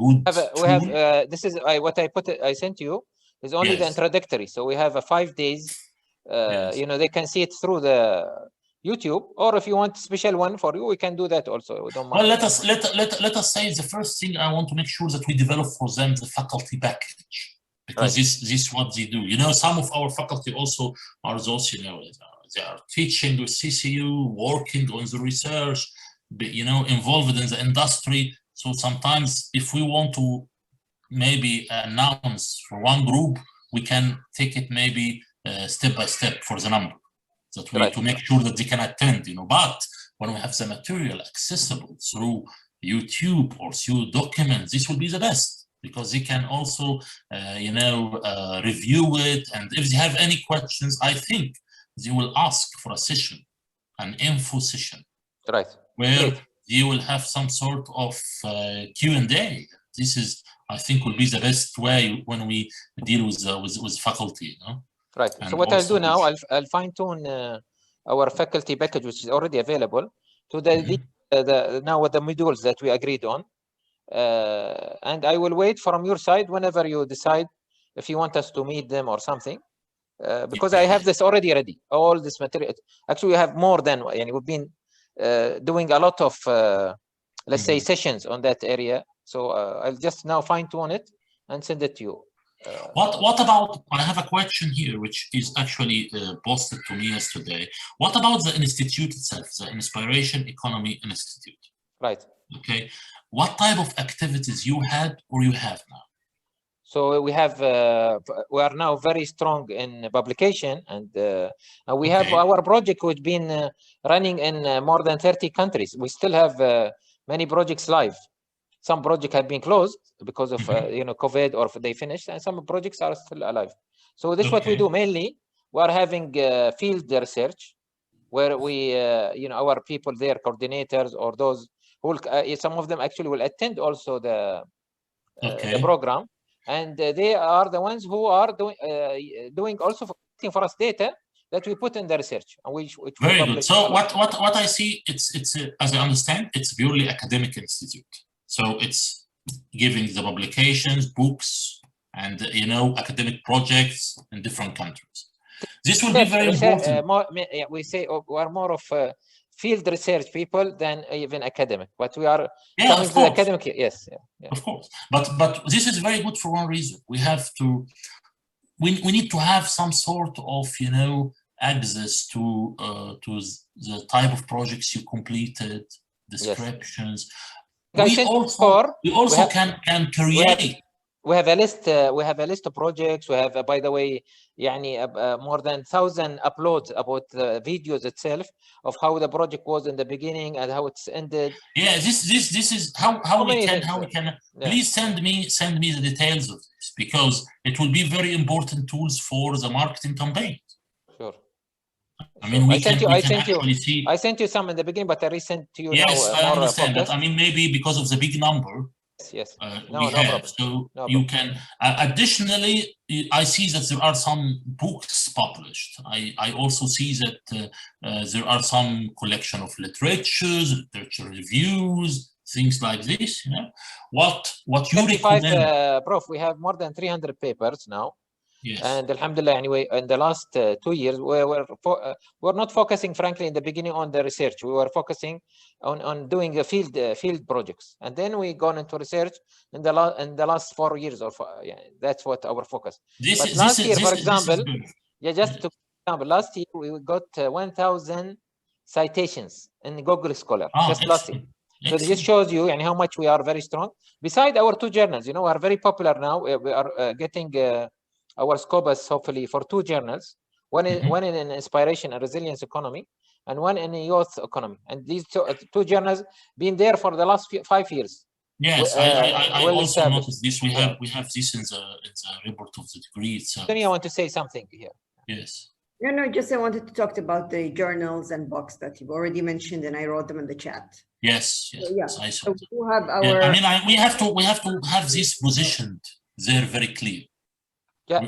good. We have this is what I sent you is only the introductory. So we have 5 days. They can see it through the YouTube, or if you want a special one for you, we can do that also. We don't mind. Well, let us say the first thing I want to make sure that we develop for them the faculty package, because this is what they do. Some of our faculty also are those, they are teaching with CCU, working on the research, involved in the industry. So sometimes if we want to maybe announce for one group, we can take it maybe step by step for the number. That we to make sure that they can attend, but when we have the material accessible through YouTube or through documents, this will be the best, because they can also, review it. And if they have any questions, I think they will ask for a session, an info session, where you will have some sort of Q&A. This is, I think, will be the best way when we deal with faculty, Right. And so what I'll do now, I'll fine tune our faculty package, which is already available. to the now with the modules that we agreed on. And I will wait from your side whenever you decide if you want us to meet them or something, because I have this already ready, all this material. Actually, we have more than, and we've been doing a lot of, let's say, sessions on that area. So I'll just now fine-tune it and send it to you. What about, I have a question here, which is actually posted to me yesterday. What about the institute itself, the Inspiration Economy Institute? Right. Okay. What type of activities you had or you have now? So we have, we are now very strong in publication, and we have our project which been running in more than 30 countries. We still have many projects live. Some projects have been closed because of you know, COVID, or they finished, and some projects are still alive. So this is what we do mainly. We are having field research where we, you know, our people there, coordinators or those who will, some of them actually will attend also the program, and they are the ones who are doing also for us data that we put in the research, and which very good. So what I see, it's as I understand, it's purely academic institute. So it's giving the publications, books, and you know, academic projects in different countries. This will be very important. We say we are more of field research people than even academic, but we are coming to the academic. Yes, of course. But this is very good for one reason. We have to. We need to have some sort of, you know, access to the type of projects you completed, descriptions. Yes. We also can create. We have a list. We have a list of projects. We have, by the way, more than 1,000 uploads about the videos itself of how the project was in the beginning and how it's ended. Yeah, this is how we can. Please send me the details of this, because it will be very important tools for the marketing campaign. Sure. I mean, I sent you some in the beginning, but I resent to you. Yes, now, I understand that. I mean, maybe because of the big number. Yes. No problem. So you can. Additionally, I see that there are some books published. I also see that there are some collection of literature reviews, things like this. You know, what you recommend? Prof, we have more than 300 papers now. Yes. And alhamdulillah, anyway, in the last 2 years, we're not focusing, frankly, in the beginning on the research. We were focusing on doing a field projects, and then we gone into research in the last 4 years or that's what our focus. Last year, for example, last year we got 1,000 citations in Google Scholar just last year. So this shows you how much we are very strong. Besides our 2 journals, you know, we are very popular now. We are getting our scopus hopefully for 2 journals, one in inspiration and resilience economy, and one in youth economy. And these 2 journals been there for the last 5 years. Yes, I also noticed this. We have this in the report of the degree itself. Tony, I want to say something here. Yes. No, just I wanted to talk about the journals and books that you've already mentioned, and I wrote them in the chat. Yes. So, yeah. I saw. So we have our. I mean, we have to have this positioned there very clear.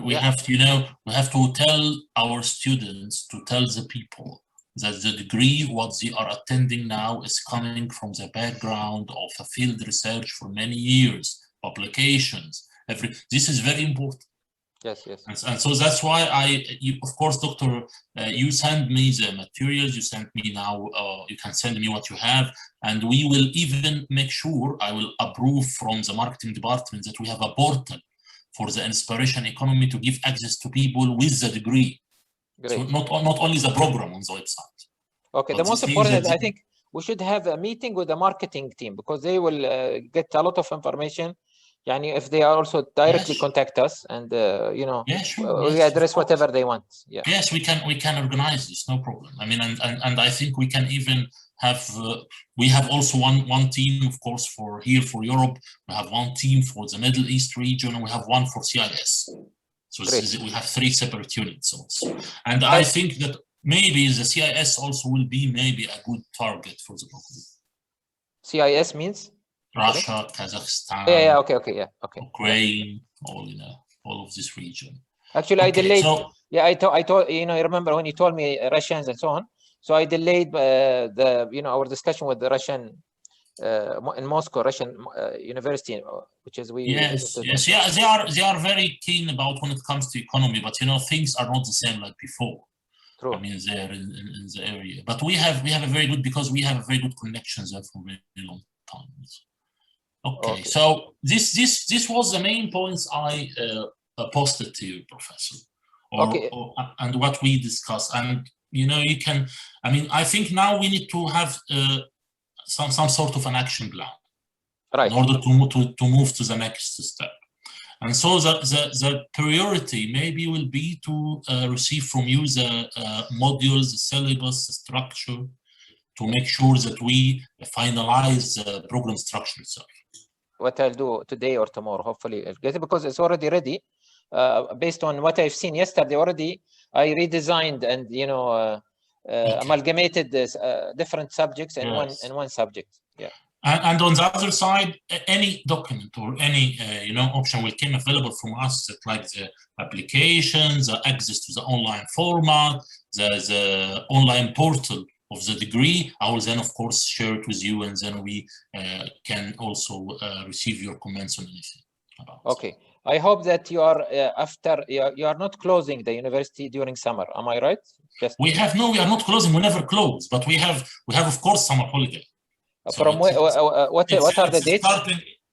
We have to, you know, we have to tell our students, to tell the people that the degree what they are attending now is coming from the background of a field research for many years, publications. This is very important. Yes. And so that's why of course, Doctor, you send me the materials. You send me now. You can send me what you have, and we will even make sure I will approve from the marketing department that we have a portal for the inspiration economy to give access to people with the degree. Great. So not only the program on the website. Okay, the most important is I think we should have a meeting with the marketing team, because they will get a lot of information. If they also directly contact us, and you know, we address whatever they want. Yeah. Yes, we can organize this, no problem. I mean, and I think we can even have we have also one team, of course, for Europe. We have one team for the Middle East region, and we have one for CIS. So we have 3 separate units also. And I think that maybe the CIS also will be maybe a good target for the program. CIS means Russia, Kazakhstan. Okay. Ukraine, all of this region. Actually, I delayed. So, I told you know. You remember when you told me Russians and so on? So I delayed our discussion with the Russian in Moscow, Russian university, which is yes, they are very keen about when it comes to economy, but things are not the same like before. True. I mean, there in the area, but we have a very good, because we have a very good connections there for a very long time. Okay, so this was the main points I posted to you, Professor, and what we discussed, and you can. I mean, I think now we need to have some sort of an action plan, right, in order to move to the next step. And so the priority maybe will be to receive from you the modules, the syllabus, the structure, to make sure that we finalize the program structure itself. What I'll do today or tomorrow, hopefully I'll get it, because it's already ready. Based on what I've seen yesterday already, I redesigned and amalgamated this different subjects in one subject. Yeah. And on the other side, any document or any option will come available from us, that like the applications, the access to the online format, the online portal of the degree. I will then, of course, share it with you, and then we can also receive your comments on anything about it. Okay. I hope that you are you are not closing the university during summer. Am I right? We are not closing. We never close, but we have of course summer holiday. So from what are the dates?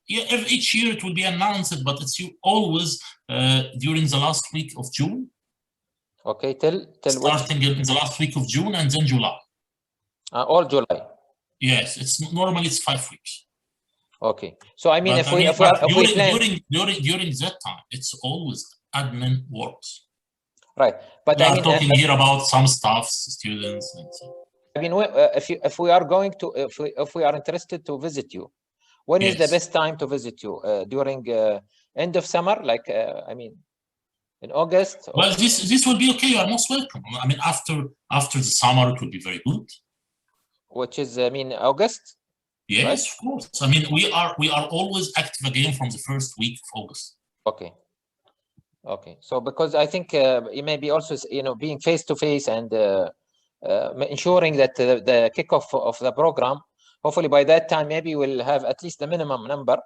Each year it will be announced, but it's always during the last week of June. Okay, till starting in the last week of June and then July. All July. Yes, normally it's 5 weeks. Okay, so I mean, during that time, it's always admin works. Right, but we are talking here about some staff, students, and so. I mean, if we are going to, if we are interested to visit you, when is the best time to visit you? During end of summer, like I mean, in August? Well, this will be okay. You are most welcome. I mean, after the summer, it will be very good. Which is, I mean, August. Yes, right? Of course. I mean, we are always active again from the first week of August. Okay. Okay. So because I think it may be also being face to face and ensuring that the kickoff of the program, hopefully by that time maybe we'll have at least the minimum number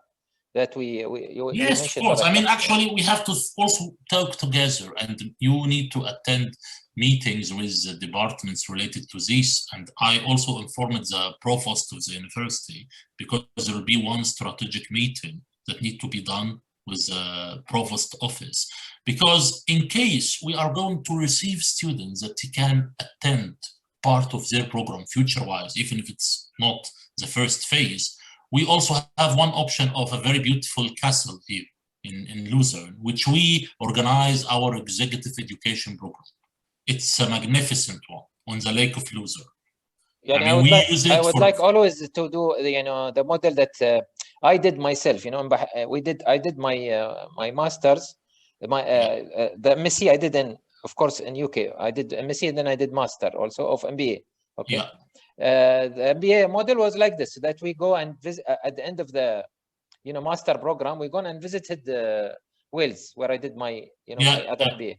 that you yes, of course. I mean, actually, we have to also talk together, and you need to attend meetings with the departments related to this. And I also informed the provost of the university, because there will be one strategic meeting that need to be done with the provost office, because in case we are going to receive students that can attend part of their program future-wise, even if it's not the first phase, we also have one option of a very beautiful castle here in Luzerne, which we organize our executive education program. It's a magnificent one on the Lake of Luzerne. Yeah, I would like always to do the model that I did myself. I did my masters, the MSc I did of course in UK. I did MSc and then I did master also of MBA. Okay. Yeah. The MBA model was like this, that we go and visit at the end of the master program. We go and visited Wales, where I did my my other MBA.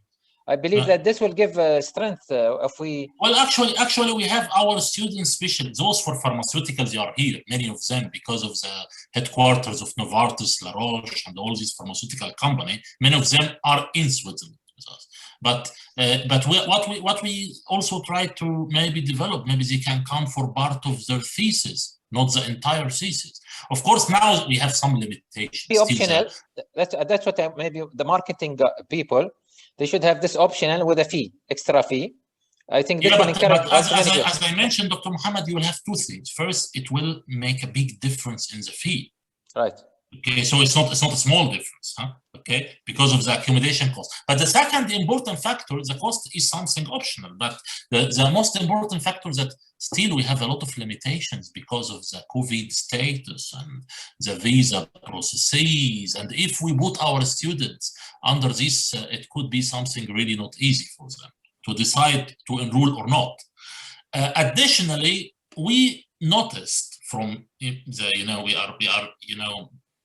I believe that this will give strength if we. Well, actually, we have our students, especially those for pharmaceuticals, they are here. Many of them, because of the headquarters of Novartis, La Roche, and all these pharmaceutical company. Many of them are in Switzerland with us. But what we also try to maybe develop, maybe they can come for part of their thesis, not the entire thesis. Of course, now we have some limitations. Be optional. That's what maybe the marketing people. They should have this optional with a fee, extra fee. I think this will encourage. But as I mentioned, Dr. Muhammad, you will have two things. First, it will make a big difference in the fee. Right. Okay, so it's not a small difference, huh? Okay, because of the accommodation cost. But the second important factor, the cost is something optional. But the most important factor is that still we have a lot of limitations because of the COVID status and the visa processes. And if we put our students under this, it could be something really not easy for them to decide to enroll or not. Additionally, we noticed from the we are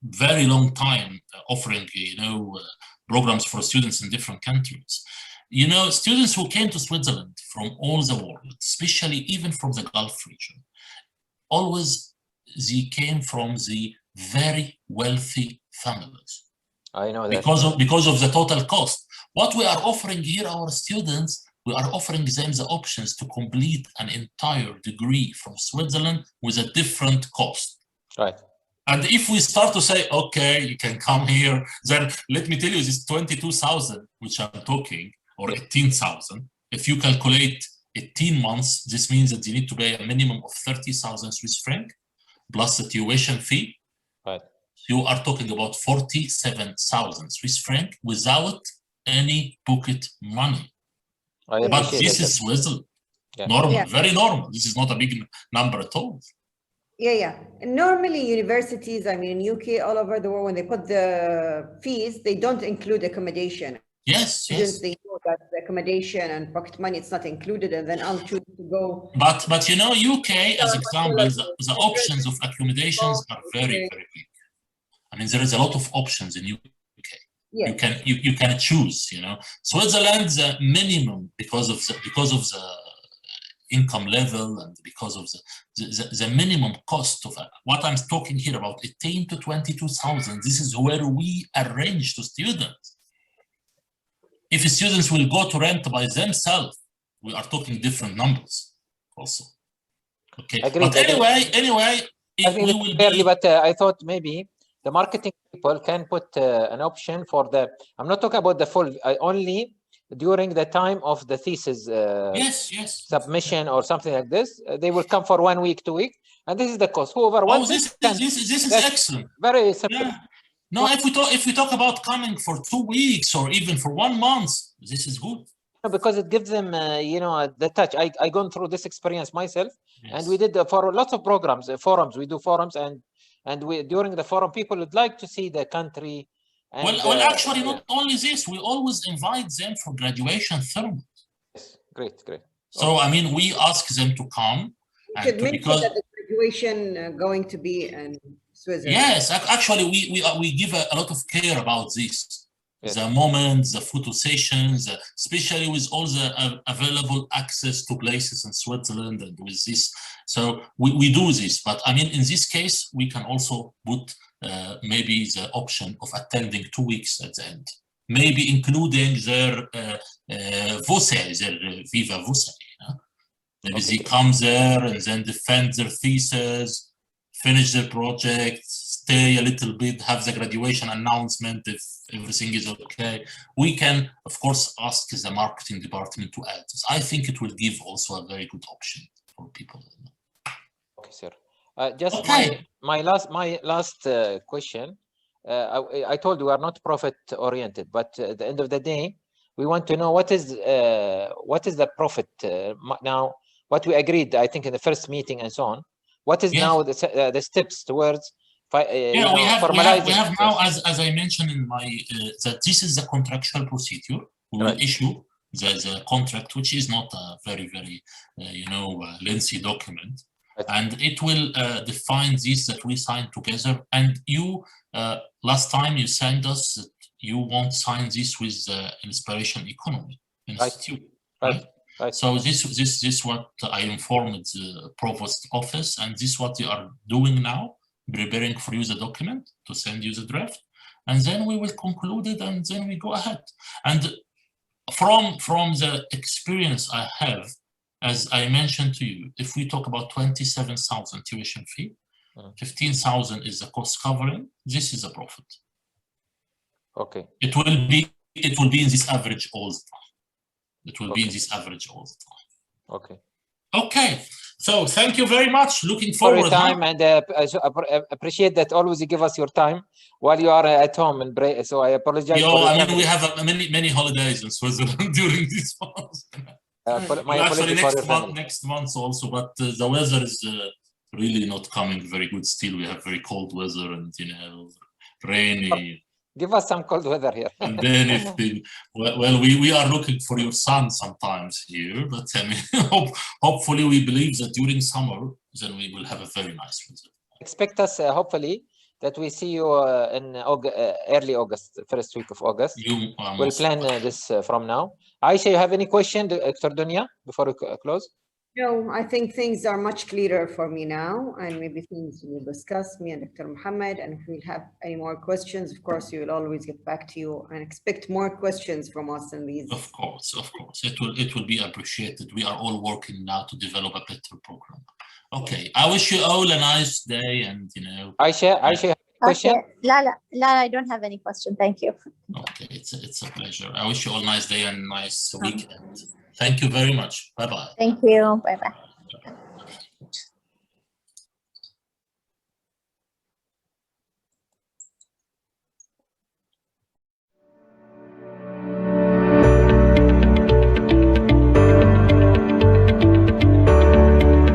very long time offering programs for students in different countries, you know, students who came to Switzerland from all the world, especially even from the Gulf region, always they came from the very wealthy families. I know that. Because of the total cost. What we are offering here, our students, we are offering them the options to complete an entire degree from Switzerland with a different cost. Right. And if we start to say, okay, you can come here, then let me tell you, this 22,000, which I'm talking, or 18,000, if you calculate 18 months, this means that you need to pay a minimum of 30,000 Swiss franc plus the tuition fee. Right. You are talking about 47,000 Swiss franc without any pocket money. But this is Switzerland. Normal, very normal. This is not a big number at all. Yeah. And normally universities, I mean, in UK, all over the world, when they put the fees, they don't include accommodation. Yes. They know that the accommodation and pocket money, it's not included, and then I'll choose to go. But you know, UK, as example, the options of accommodations are very, very big. I mean, there is a lot of options in UK. Yes. You can choose. You know, Switzerland, the minimum because of the income level and because of the minimum cost of what I'm talking here about 18 to 22,000. This is where we arrange to students. If students will go to rent by themselves, we are talking different numbers also. Okay. Agreed, but anyway, we will barely, but I thought maybe the marketing people can put an option for the, I'm not talking about the full, only during the time of the thesis submission or something like this. They will come for 1 week, 2 weeks, and this is the cost. Whoever wants this is excellent. Very simple. Yeah. No, if we talk about coming for 2 weeks or even for 1 month, this is good. Because it gives them, you know, the touch. I gone through this experience myself, and we did for lots of programs, forums. We do forums, and we during the forum, people would like to see the country. And, well, actually, not only this, we always invite them for graduation ceremonies. Yes, great. So I mean, we ask them to come. Because that the graduation going to be in Switzerland. Yes, actually, we give a lot of care about this. Yes. The moments, the photo sessions, especially with all the available access to places in Switzerland and with this. So we do this, but I mean, in this case, we can also put maybe the option of attending 2 weeks at the end, maybe including their VOCE, their Viva VOCE. Maybe they come there and then defend their thesis, finish their project, stay a little bit, have the graduation announcement if everything is okay. We can, of course, ask the marketing department to add this. I think it will give also a very good option for people. Okay, sir. Just my last question. I told you we are not profit oriented, but at the end of the day, we want to know what is the profit now. What we agreed, I think, in the first meeting and so on. What is now the steps towards we have now, as I mentioned in my that this is the contractual procedure. We will issue the contract, which is not a very lengthy document, and it will define this that we signed together. And you last time you sent us that you won't sign this with the Inspiration Economy Institute, right? So this what I informed the provost office, and this is what they are doing now, preparing for you the document to send you the draft, and then we will conclude it, and then we go ahead. And from the experience I have, as I mentioned to you, if we talk about 27,000 tuition fee, 15,000 is the cost covering. This is a profit. Okay. It will be in this average all the time. It will be in this average all the time. Okay. Okay. So thank you very much. Looking forward to your time, and appreciate that always you give us your time while you are at home and break. So I apologize. I mean, we have many holidays in Switzerland during this month. Actually, next month also, but the weather is really not coming very good. Still, we have very cold weather and rainy. Give us some cold weather here. And then we are looking for your sun sometimes here, but I mean, hopefully we believe that during summer, then we will have a very nice weather. Expect us hopefully that we see you in early August, first week of August. We'll plan this from now. Aisha, you have any question, Dr. Dunya, before we close? No, I think things are much clearer for me now, and maybe things we'll discuss, me and Dr. Muhammad, and if we'll have any more questions, of course, we will always get back to you and expect more questions from us in these. Of course, it will be appreciated. We are all working now to develop a better program. Okay, I wish you all a nice day, and Aisha, question? Okay. Lala, I don't have any question. Thank you. Okay, it's a pleasure. I wish you all a nice day and nice weekend. Thank you very much. Bye-bye. Thank you. Bye-bye.